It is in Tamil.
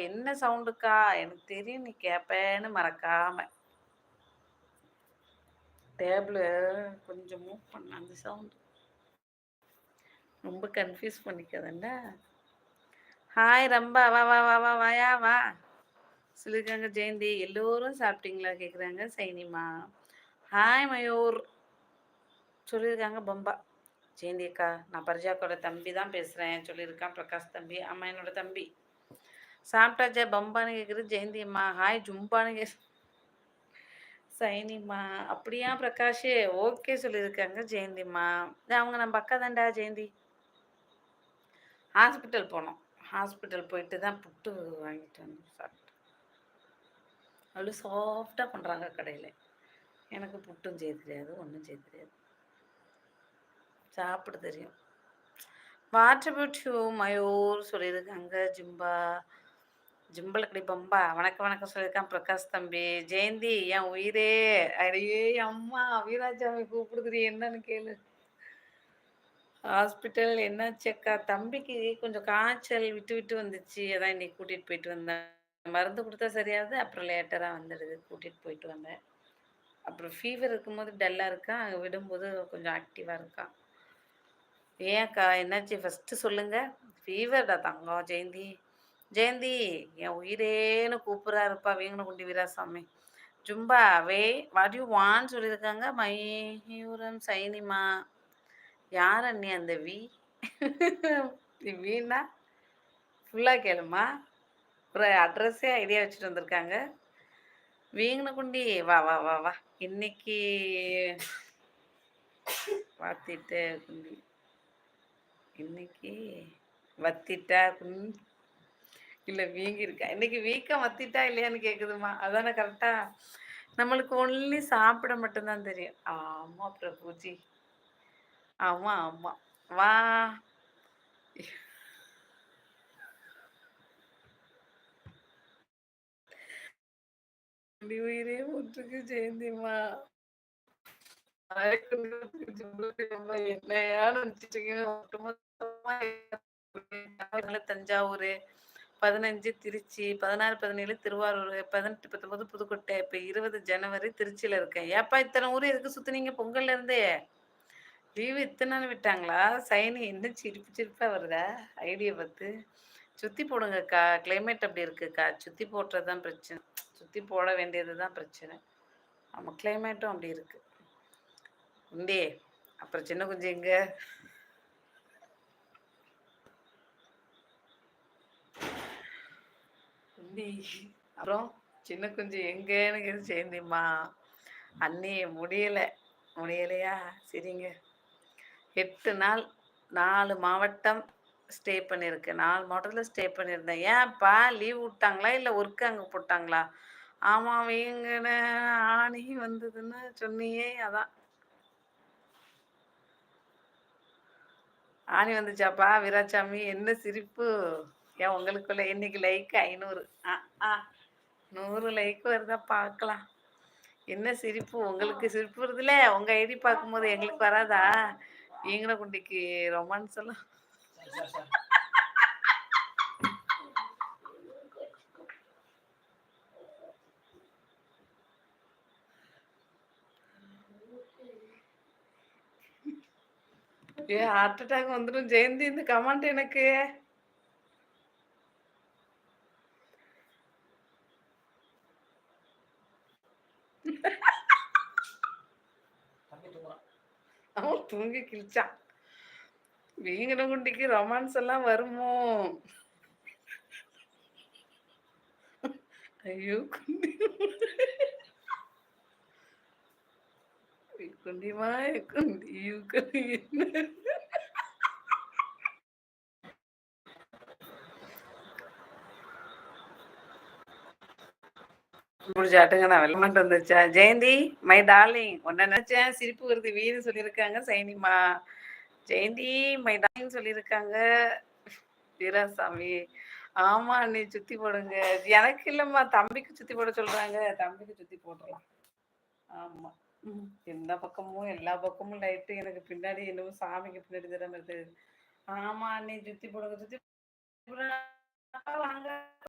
என்ன சவுண்டுக்கா? எனக்கு தெரியும் நீ கேட்பேன்னு மறக்காம. டேபிள கொஞ்சம் மூவ் பண்ண அந்த சவுண்ட். ரொம்ப கன்ஃப்யூஸ் பண்ணிக்காதல்ல. ஹாய் ரம்பா, வா வா வா வா வாயா வா. சொல்லியிருக்காங்க ஜெயந்தி. எல்லோரும் சாப்பிட்டீங்களா கேட்குறாங்க சைனிமா. ஹாய் மயூர் சொல்லியிருக்காங்க பம்பா. ஜெயந்தி அக்கா, நான் பரிஜாக்கோட தம்பி தான் பேசுகிறேன் சொல்லியிருக்கான் பிரகாஷ் தம்பி. ஆமாம், என்னோட தம்பி. சாப்பிட்டாச்சா பம்பான்னு கேட்குறது ஜெயந்தி அம்மா. ஹாய் ஜும்பான்னு சைனிம்மா. அப்படியா பிரகாஷ்? ஓகே சொல்லியிருக்காங்க ஜெயந்திம்மா. அவங்க நம்ம அக்கா தான்டா ஜெயந்தி. ஹாஸ்பிட்டல் போனோம். ஹாஸ்பிட்டல் போயிட்டு தான் புட்டு வாங்கிட்டு வந்து சாப்பிட்டேன். அவ்வளோ சாஃப்டாக பண்ணுறாங்க கடையில். எனக்கு புட்டும் செய்ய தெரியாது, ஒன்றும் செய்ய தெரியாது. சாப்பிட தெரியும். வாட் அபவுட் யூ மயூர் சொல்லியிருக்காங்க ஜிம்பா. ஜிம்பலக்கடி பம்பா. வணக்கம் வணக்கம் சொல்லியிருக்கான் பிரகாஷ் தம்பி. ஜெயந்தி என் உயிரே. அடியே அம்மா வீராஜாமி கூப்பிடுக்குறீ, என்னன்னு கேளு. ஹாஸ்பிட்டல் என்னாச்சு அக்கா? தம்பிக்கு கொஞ்சம் காய்ச்சல் விட்டு விட்டு வந்துச்சு. அதான் இன்னைக்கு கூட்டிகிட்டு போயிட்டு வந்தேன். மருந்து கொடுத்தா சரியாகுது, அப்புறம் லேட்டராக வந்துடுது. கூட்டிகிட்டு போயிட்டு வந்தேன். அப்புறம் ஃபீவர் இருக்கும்போது டல்லாக இருக்கான், அங்கே விடும்போது கொஞ்சம் ஆக்டிவாக இருக்கான். ஏன்க்கா என்னாச்சு ஃபஸ்ட்டு சொல்லுங்கள். ஃபீவர்டா தங்கம். ஜெயந்தி ஜெயந்தி என் உயிரேன்னு கூப்பிட்றாருப்பா வீங்கனகுண்டி வீராசாமி. ஜும்பா வே வாட் யூ வான்னு சொல்லியிருக்காங்க மயூரம் சைனிமா. யார் அண்ணி அந்த வி? வீணா ஃபுல்லாக கேளுமா. ஒரு அட்ரஸே ஐடியா வச்சுட்டு வந்திருக்காங்க. வீங்கனகுண்டி வா வா வா வா. இன்னைக்கு வாத்திட்ட குண்டி, இன்னைக்கு வத்திட்டா இல்லை வீங்கியிருக்கா. இன்னைக்கு வீக்கம் வத்திட்டா இல்லையான்னு கேட்குதுமா. அதானே கரெக்டா? நம்மளுக்கு ஒன்லி சாப்பிட மட்டும்தான் தெரியும். ஆமாம் பிரபுஜி, ஆமாம் ஆமாம். வா. உயிரே முற்றுக்கு ஜெயந்திமா. என்னையா நினைச்சிட்டு தஞ்சாவூர், 15 திருச்சி, 16 17 திருவாரூர், 18 19 புதுக்கோட்டை, இப்போ 20 ஜனவரி திருச்சியில் இருக்கேன். ஏப்பா இத்தனை ஊர் எதுக்கு சுற்றுனீங்க பொங்கல்ல இருந்தே? லீவு இத்தனை நாள் விட்டாங்களா? சைனி என்ன சிரிப்பு சிரிப்பாக வருதா ஐடியா பார்த்து? சுற்றி போடுங்கக்கா, கிளைமேட் அப்படி இருக்குக்கா. சுற்றி போடுறது தான் பிரச்சனை. சுற்றி போட வேண்டியது தான் பிரச்சனை. நம்ம கிளைமேட்டும் அப்படி இருக்கு உண்டே. அப்புறம் சின்ன குஞ்சு எங்க? அப்புறம் சின்ன குஞ்சு எங்கன்னு சேர்ந்திம்மா. அண்ணி முடியலையா? சரிங்க. 8 நாள் 4 மாவட்டம் ஸ்டே பண்ணியிருக்கேன். 4 மாவட்டத்தில் ஸ்டே பண்ணியிருந்தேன். ஏன்ப்பா லீவ் விட்டாங்களா இல்லை ஒர்க்கு அங்கே போட்டாங்களா? ஆமாம், வீங்கன்னு ஆணி வந்ததுன்னு சொன்னியே, அதான். ஆணி வந்துச்சாப்பா வீராசாமி? என்ன சிரிப்பு? ஏன் உங்களுக்குள்ள இன்னைக்கு லைக் 500. 100 லைக் வருதா பார்க்கலாம். என்ன சிரிப்பு உங்களுக்கு? சிரிப்பு வருதுல உங்க ஐடி பார்க்கும்போது, எங்களுக்கு வராதா? வீங்கனகுண்டிக்கு ரொமான்ஸ் எல்லாம். ஹார்ட் அட்டாக் வந்துடும் ஜெயந்தி இந்த கமெண்ட் எனக்கு. அவன் தூங்கி கிழிச்சான். வீங்கனகுண்டிக்கு ரொமான்ஸ் எல்லாம் வருமோ? ஐயோ குண்டி, குண்டிமா குண்டி என்ன முடிஞ்சாட்டுங்க. நான் வெள்ளமாட்டு வந்துச்சா ஜெயந்தி மை டார்லிங், உன்ன நினைச்சேன் சிரிப்பு வருது வீடு சொல்லியிருக்காங்க சைனிமா. ஜெயந்தி மை டார்லிங் சொல்லியிருக்காங்க வீராசாமி. ஆமா நீ சுத்தி போடுங்க. எனக்கு இல்லம்மா, தம்பிக்கு சுத்தி போட சொல்றாங்க. தம்பிக்கு சுத்தி போடலாம். ஆமா. எந்த பக்கமும் எல்லா பக்கமும் லைட்டு. எனக்கு பின்னாடி என்னவோ சாமிக்கு பின்னாடி தடவை வருது. ஆமா நீ சுத்தி போடுங்க, சுத்தி போடுங்க. வாங்க